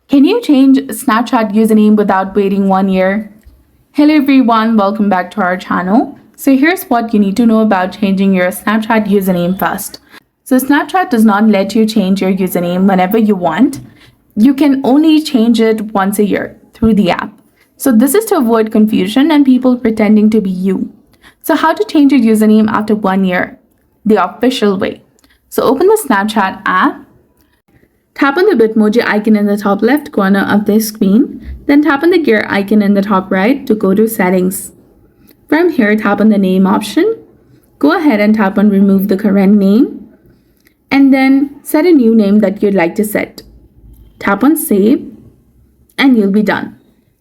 Can you change Snapchat username without waiting 1 year? Hello everyone, welcome back to our channel. So here's what you need to know about changing your Snapchat username first. So Snapchat does not let you change your username whenever you want. You can only change it once a year through the app. So this is to avoid confusion and people pretending to be you. So how to change your username after 1 year? The official way. So open the Snapchat app. Tap on the Bitmoji icon in the top left corner of the screen, then tap on the gear icon in the top right to go to settings. From here, tap on the name option. Go ahead and tap on remove the current name, and then set a new name that you'd like to set. Tap on save, and you'll be done.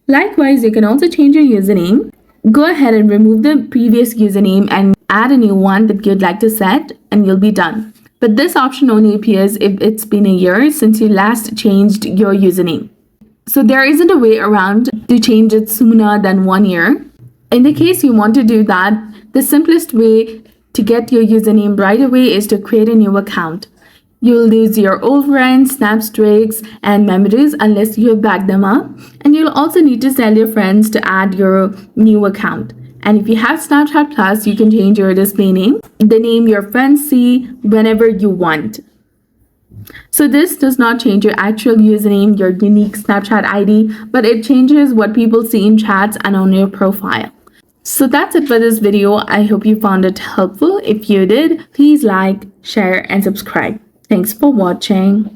Likewise, you can also change your username. Go ahead and remove the previous username and add a new one that you'd like to set, and you'll be done. But this option only appears if it's been a year since you last changed your username. So there isn't a way around to change it sooner than 1 year. In the case you want to do that, the simplest way to get your username right away is to create a new account. You'll lose your old friends, snap streaks, and memories unless you have backed them up. And you'll also need to tell your friends to add your new account. And if you have Snapchat Plus, you can change your display name, the name your friends see whenever you want. So this does not change your actual username, your unique Snapchat ID, but it changes what people see in chats and on your profile. So that's it for this video. I hope you found it helpful. If you did, please like, share, and subscribe. Thanks for watching.